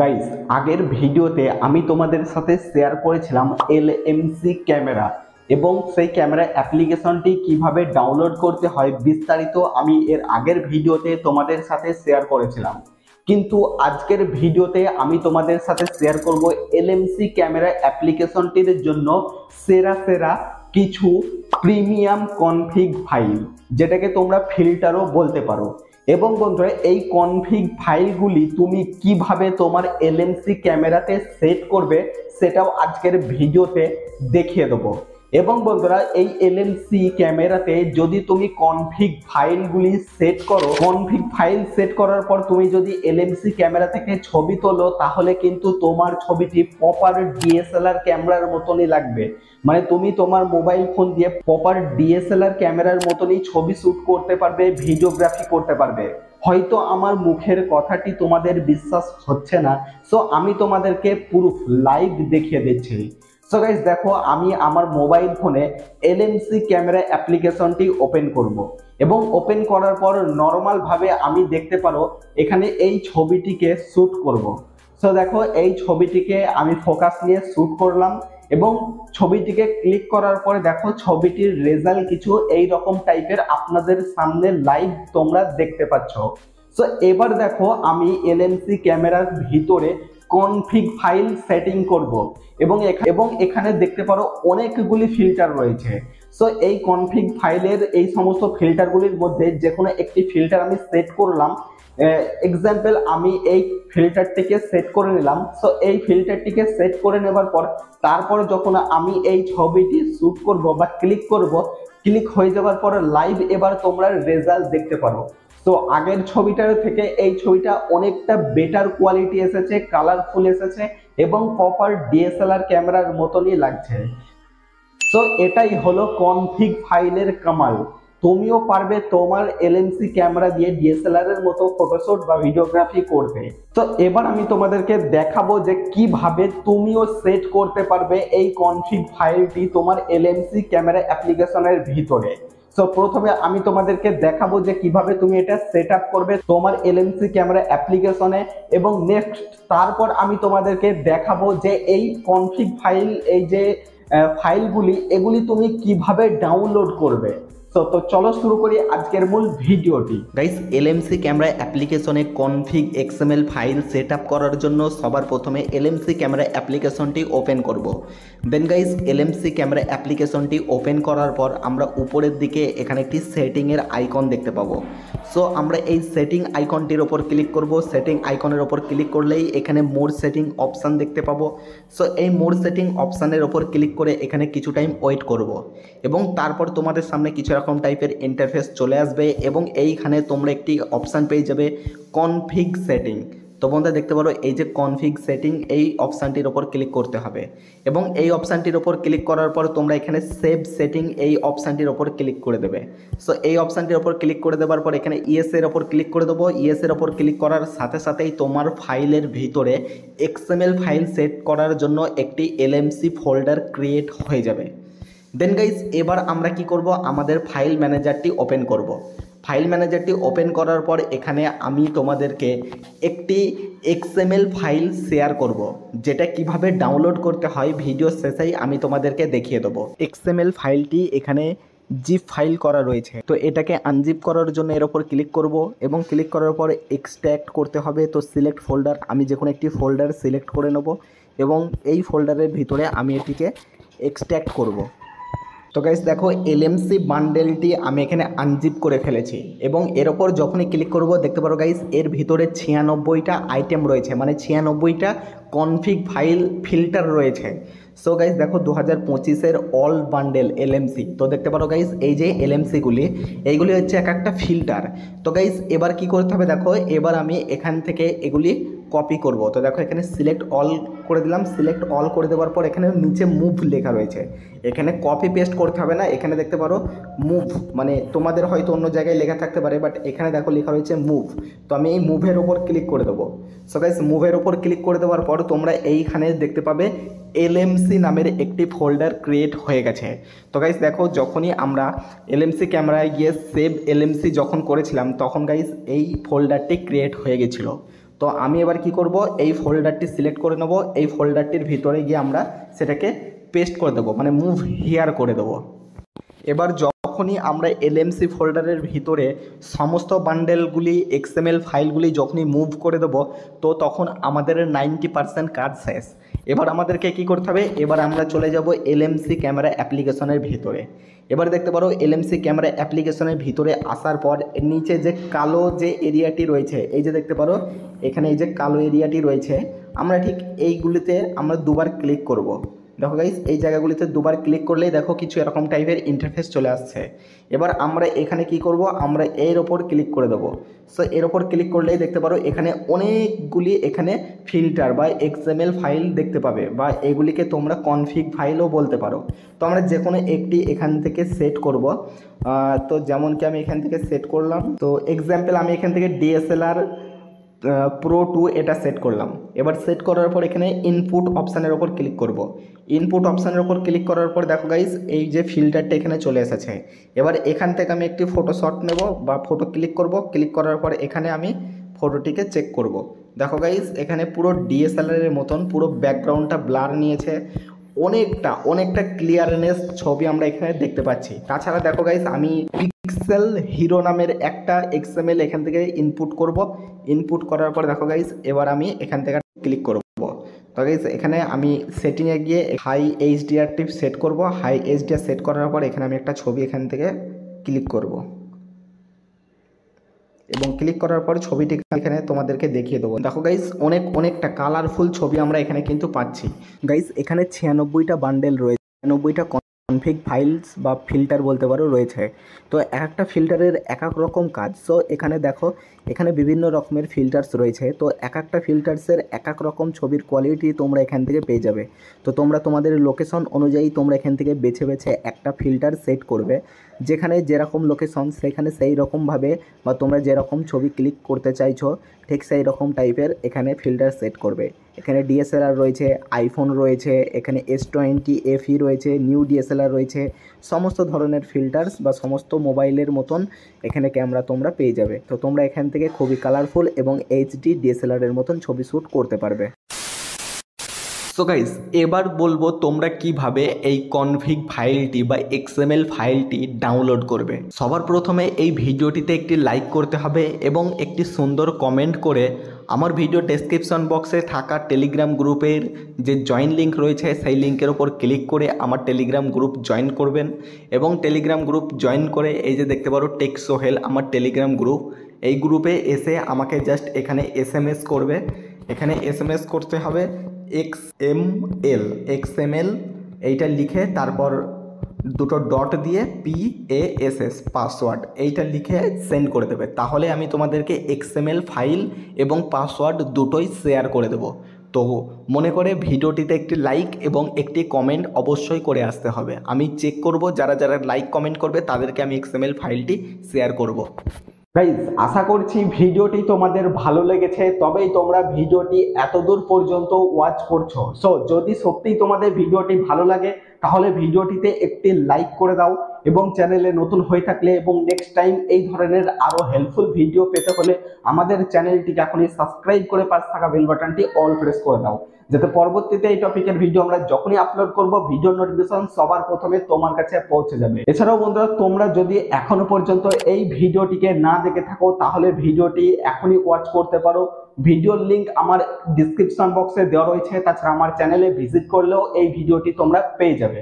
Guys, আগের ভিডিওতে আমি তোমাদের সাথে শেয়ার করেছিলাম এলএমসি ক্যামেরা এবং সেই ক্যামেরা অ্যাপ্লিকেশনটি কিভাবে ডাউনলোড করতে হয় বিস্তারিত আমি এর আগের ভিডিওতে তোমাদের সাথে শেয়ার করেছিলাম। কিন্তু আজকের ভিডিওতে আমি তোমাদের সাথে শেয়ার করব এলএমসি ক্যামেরা অ্যাপ্লিকেশনটির জন্য সেরা সেরা কিছু প্রিমিয়াম কনফিগ ফাইল, যেটাকে তোমরা ফিল্টারও বলতে পারো। এবং বন্ধুরা, এই কনফিগ ফাইলগুলি তুমি কিভাবে তোমার এলএমসি ক্যামেরাতে সেট করবে সেটাও আজকের ভিডিওতে দেখিয়ে দেবো। এবং বন্ধুরা, এই এলএমসি ক্যামেরাতে যদি তুমি কনফিগ ফাইলগুলি সেট করো, কনফিগ ফাইল সেট করার পর তুমি যদি এলএমসি ক্যামেরা থেকে ছবি তোলো, তাহলে কিন্তু তোমার ছবিটি প্রপার ডিএসএলআর ক্যামেরার মতনই লাগবে। মানে তুমি তোমার মোবাইল ফোন দিয়ে প্রপার ডিএসএলআর ক্যামেরার মতনই ছবি শুট করতে পারবে, ভিডিওগ্রাফি করতে পারবে। হয়তো আমার মুখের কথাটি তোমাদের বিশ্বাস হচ্ছে না, সো আমি তোমাদেরকে প্রুফ লাইভ দেখিয়ে দিচ্ছি। সো গাইস, দেখো, আমি আমার মোবাইল ফোনে এলএমসি ক্যামেরা অ্যাপ্লিকেশনটি ওপেন করব এবং ওপেন করার পর নর্মাল ভাবে আমি দেখতে পারো এখানে এই ছবিটিকে শুট করব। সো দেখো, এই ছবিটিকে আমি ফোকাস নিয়ে শুট করলাম এবং ছবিটিকে ক্লিক করার পরে দেখো ছবিটির রেজাল্ট কিছু এই রকম টাইপের আপনাদের সামনে লাইভ তোমরা দেখতে পাচ্ছ। সো এবার দেখো, আমি এলএমসি ক্যামেরার ভিতরে কনফিগ ফাইল সেটিং করব এবং এখানে দেখতে পারো অনেকগুলি ফিল্টার রয়েছে। সো এই কনফিগ ফাইলের এই সমস্ত ফিল্টারগুলির মধ্যে যে কোনো একটি ফিল্টার আমি সেট করলাম। এক্সাম্পল, আমি এই ফিল্টারটিকে সেট করে নিলাম। সো এই ফিল্টারটিকে সেট করে নেবার পর তারপর যখন আমি এই ছবিটি শুট করব বা ক্লিক করব, ক্লিক হয়ে যাওয়ার পর লাইভ এবার তোমরা রেজাল্ট দেখতে পারো। তো আগের ছবিটার থেকে এই ছবিটা অনেকটা বেটার কোয়ালিটি এসেছে, কালারফুল এসেছে এবং প্রপার ডিএসএলআর ক্যামেরার মতনই লাগছে। সো এটাই হলো কনফিগ ফাইলের কামাল। তুমিও পারবে তোমার এলএমসি ক্যামেরা দিয়ে ডিএসএলআর এর মতো ফটোশুট বা ভিডিওগ্রাফি করতে। তো এবার আমি তোমাদেরকে দেখাবো যে কিভাবে তুমিও সেট করতে পারবে এই কনফিগ ফাইলটি তোমার এলএমসি ক্যামেরা অ্যাপ্লিকেশনের ভিতরে। সো প্রথমে আমি তোমাদেরকে দেখাবো যে কিভাবে তুমি এটা সেট আপ করবে তোমার এলএমসি ক্যামেরা অ্যাপ্লিকেশনে, এবং নেক্সট তারপর আমি তোমাদেরকে দেখাবো যে এই কনফিগ ফাইল, এই যে ফাইলগুলি, এগুলি তুমি কিভাবে ডাউনলোড করবে। তো চলো শুরু করি আজকের মূল ভিডিওটি। গাইস, এলএমসি ক্যামেরা অ্যাপ্লিকেশনে config XML file set up করার জন্য সবার প্রথমে এলএমসি ক্যামেরা অ্যাপ্লিকেশনটি ওপেন করব। দেন গাইস, এলএমসি ক্যামেরা অ্যাপ্লিকেশনটি ওপেন করার পর আমরা উপরের দিকে এখানে একটি সেটিংয়ের আইকন দেখতে পাবো। সো আমরা এই সেটিং আইকনটির ওপর ক্লিক করব। সেটিং আইকনের ওপর ক্লিক করলেই এখানে মোর সেটিং অপশান দেখতে পাবো। সো এই মোর সেটিং অপশানের ওপর ক্লিক করে এখানে কিছু টাইম ওয়েট করব এবং তারপর তোমাদের সামনে কিছু এরকম টাইপের ইন্টারফেস চলে আসবে এবং এইখানে তোমরা একটি অপশান পেয়ে যাবে কনফিগ সেটিং। তো বন্ধুরা, দেখতে পারো এই যে কনফিগ সেটিং, এই অপশানটির ওপর ক্লিক করতে হবে এবং এই অপশানটির ওপর ক্লিক করার পর তোমরা এখানে সেভ সেটিং এই অপশানটির ওপর ক্লিক করে দেবে। সো এই অপশানটির ওপর ক্লিক করে দেওয়ার পর এখানে ইয়েস এর ওপর ক্লিক করে দেবো। ইয়েস এর ওপর ক্লিক করার সাথে সাথেই তোমার ফাইলের ভিতরে এক্সএমএল ফাইল সেট করার জন্য একটি এলএমসি ফোল্ডার ক্রিয়েট হয়ে যাবে। দেন গাইস, এবার আমরা কি করব, আমাদের ফাইল ম্যানেজারটি ওপেন করব। ফাইল ম্যানেজারটি ওপেন করার পর এখানে আমি তোমাদেরকে একটি এক্সএমএল ফাইল শেয়ার করব, যেটা কিভাবে ডাউনলোড করতে হয় ভিডিও শেষেই আমি তোমাদেরকে দেখিয়ে দেবো। এক্সএমএল ফাইলটি এখানে জিপ ফাইল করা রয়েছে, তো এটাকে আনজিপ করার জন্য এর ওপর ক্লিক করব এবং ক্লিক করার পর এক্সট্র্যাক্ট করতে হবে। তো সিলেক্ট ফোল্ডার, আমি যে কোনো একটি ফোল্ডার সিলেক্ট করে নেব এবং এই ফোল্ডারের ভিতরে আমি এটিকে এক্সট্র্যাক্ট করব। তো গাইস দেখো, এলএমসি বান্ডেলটি আমি এখানে আনজিপ করে ফেলেছি এবং এর ওপর যখনই ক্লিক করব দেখতে পারো গাইস এর ভিতরে 96টা আইটেম রয়েছে, মানে 96টা কনফিগ ফাইল ফিল্টার রয়েছে। সো গাইস দেখো, 2025-এর অল বান্ডেল এলএমসি। তো দেখতে পারো গাইস এই যে এলএমসিগুলি, এইগুলি হচ্ছে এক একটা ফিল্টার। তো গাইস এবার কি করতে হবে, দেখো এবার আমি এখান থেকে এগুলি কপি করব। তো দেখো এখানে সিলেক্ট অল করে দিলাম। সিলেক্ট অল করে দেওয়ার পর এখানে নিচে মুভ লেখা রয়েছে, এখানে কপি পেস্ট করতে হবে না। এখানে দেখতে পারো মুভ, মানে তোমাদের হয়তো অন্য জায়গায় লেখা থাকতে পারে, বাট এখানে দেখো লেখা রয়েছে মুভ। তো আমি এই মুভের ওপর ক্লিক করে দেবো। সো গাইস, মুভের ওপর ক্লিক করে দেওয়ার পর তোমরা এইখানে দেখতে পাবে এলএমসি নামের একটি ফোল্ডার ক্রিয়েট হয়ে গেছে। তো গাইস দেখো, যখনই আমরা এলএমসি ক্যামেরায় গিয়ে সেভ এলএমসি যখন করেছিলাম তখন গাইস এই ফোল্ডারটি ক্রিয়েট হয়ে গেছিলো। তো আমি এবার কি করব, এই ফোল্ডারটি সিলেক্ট করে নেব, এই ফোল্ডারটির ভিতরে গিয়ে আমরা সেটাকে পেস্ট করে দেবো, মানে মুভ হিয়ার করে দেবো। এবার যখনই আমরা এলএমসি ফোল্ডারের ভিতরে সমস্ত বান্ডেলগুলি এক্সএমএল ফাইলগুলি যখনই মুভ করে দেবো, তো তখন আমাদের 90% কাজ শেষ। এবার আমাদেরকে কি করতে হবে, এবার আমরা চলে যাব এলএমসি ক্যামেরা অ্যাপ্লিকেশনের ভিতরে। এবার দেখতে পারো এলএমসি ক্যামেরা অ্যাপ্লিকেশনের ভিতরে আসার পর নিচে যে কালো যে এরিয়াটি রয়েছে, এই যে দেখতে পারো এখানে এই যে কালো এরিয়াটি রয়েছে, আমরা ঠিক এইগুলিতে আমরা দুবার ক্লিক করব। দেখো গাইস, এই জায়গাগুলিতে দুবার ক্লিক করলেই দেখো কিছু এরকম টাইপের ইন্টারফেস চলে আসছে। এবার আমরা এখানে কি করব, আমরা এর ওপর ক্লিক করে দেবো। সো এর ওপর ক্লিক করলেই দেখতে পারো এখানে অনেকগুলি এখানে ফিল্টার বা এক্সএমএল ফাইল দেখতে পাবে, বা এগুলিকে তোমরা কনফিগ ফাইলও বলতে পারো। তো আমরা যে কোনো একটি এখান থেকে সেট করব। তো যেমন কি আমি এখান থেকে সেট করলাম, তো এক্সাম্পল আমি এখান থেকে DSLR Pro 2 এটা সেট করলাম। এবার সেট করার পর এখানে ইনপুট অপশানের ওপর ক্লিক করব। ইনপুট অপশানের ওপর ক্লিক করার পর দেখো গাইস, এই যে ফিল্টারটা এখানে চলে এসেছে। এবার এখান থেকে আমি একটি ফটো শট নেব বা ফটো ক্লিক করব। ক্লিক করার পর এখানে আমি ফটোটিকে চেক করব। দেখো গাইস, এখানে পুরো DSLR এর মতন পুরো ব্যাকগ্রাউন্ডটা ব্লার নিয়েছে, অনেকটা ক্লিয়ারনেস ছবি আমরা এখানে দেখতে পাচ্ছি। তাছাড়া দেখো গাইস, আমি পিক্সেল হিরো নামের একটা এক্সএমএল এখান থেকে ইনপুট করব। ইনপুট করার পর দেখো গাইস, এবার আমি এখান থেকে ক্লিক করব। তো গাইস, এখানে আমি সেটিংয়ে গিয়ে হাই HDR টিপ সেট করব। হাই HDR সেট করার পর এখানে আমি একটা ছবি এখান থেকে ক্লিক করব, এবং ক্লিক করার পর ছবিটি এখানে তোমাদেরকে দেখিয়ে দেবো। দেখো গাইস, অনেকটা কালারফুল ছবি আমরা এখানে কিন্তু পাচ্ছি। গাইস, এখানে 96টা বান্ডেল রয়েছে, 96টা কনফিগ ফাইলস বা ফিল্টার বলতে পারো রয়েছে। তো একটা ফিল্টারের এক এক রকম কাজ। সো এখানে দেখো, এখানে বিভিন্ন রকমের ফিল্টার্স রয়েছে। তো একটা ফিল্টার্সের এক এক রকম ছবির কোয়ালিটি তোমরা এখান থেকে পেয়ে যাবে। তো তোমরা তোমাদের লোকেশন অনুযায়ী তোমরা এখান থেকে বেছে একটা ফিল্টার সেট করবে। যেখানে যেরকম লোকেশন সেখানে সেই রকমভাবে, বা তোমরা যেরকম ছবি ক্লিক করতে চাইছো ঠিক সেই রকম টাইপের এখানে ফিল্টার সেট করবে। এখানে DSLR রয়েছে, আইফোন রয়েছে, এখানে S20 FE রয়েছে, নিউ DSLR রয়েছে, সমস্ত ধরনের ফিল্টার্স বা সমস্ত মোবাইলের মতন এখানে ক্যামেরা তোমরা পেয়ে যাবে। তো তোমরা এখান থেকে খুবই কালারফুল এবং HD DSLR এর মতন ছবি শ্যুট করতে পারবে। সো গাইস, এবার বলবো তোমরা কিভাবে এই কনফিগ ফাইলটি বা XML ফাইলটি ডাউনলোড করবে। সবার প্রথমে এই ভিডিওটিতে একটি লাইক করতে হবে এবং একটি সুন্দর কমেন্ট করে আমার ভিডিও ডেসক্রিপশন বক্সে থাকা টেলিগ্রাম গ্রুপের যে জয়েন লিঙ্ক রয়েছে সেই লিঙ্কের ওপর ক্লিক করে আমার টেলিগ্রাম গ্রুপ জয়েন করবেন। এবং টেলিগ্রাম গ্রুপ জয়েন করে এই যে দেখতে পারো টেক সোহেল আমার টেলিগ্রাম গ্রুপ, এই গ্রুপে এসে আমাকে জাস্ট এখানে SMS করবে। এখানে SMS করতে হবে XML এইটা লিখে, তারপর দুটো ডট দিয়ে PASS পাসওয়ার্ড এইটা লিখে সেন্ড করে দেবে। তাহলে আমি তোমাদেরকে XML ফাইল এবং পাসওয়ার্ড দুটোই শেয়ার করে দেবো। তো মনে করে ভিডিওটিতে একটি লাইক এবং একটি কমেন্ট অবশ্যই করে আসতে হবে। আমি চেক করব যারা লাইক কমেন্ট করবে তাদেরকে আমি XML ফাইলটি শেয়ার করব। গাইজ, আশা করছি ভিডিওটি তোমাদের ভালো লেগেছে, তবেই তোমরা ভিডিওটি এতদূর পর্যন্ত ওয়াচ করছো। সো যদি সত্যিই তোমাদের ভিডিওটি ভালো লাগে তাহলে ভিডিওটিতে একটি লাইক করে দাও, এবং চ্যানেলে নতুন হয়ে থাকলে এবং নেক্সট টাইম এই ধরনের আরো হেল্পফুল ভিডিও পেতে হলে আমাদের চ্যানেলটিকে এখনই সাবস্ক্রাইব করে পাশে থাকা বেল বাটনটি অল প্রেস করে দাও, যাতে পরবর্তীতে এই টপিকের ভিডিও আমরা যখনই আপলোড করব ভিডিও নোটিফিকেশন সবার প্রথমে তোমার কাছে পৌঁছে যাবে। এছাড়াও বন্ধুরা, তোমরা যদি এখনো পর্যন্ত এই ভিডিওটিকে না দেখে থাকো তাহলে ভিডিওটি এখনই ওয়াচ করতে পারো। ভিডিওর লিংক আমার ডিসক্রিপশন বক্সে দেওয়া রয়েছে, তাছাড়া আমার চ্যানেলে ভিজিট করলেও এই ভিডিওটি তোমরা পেয়ে যাবে।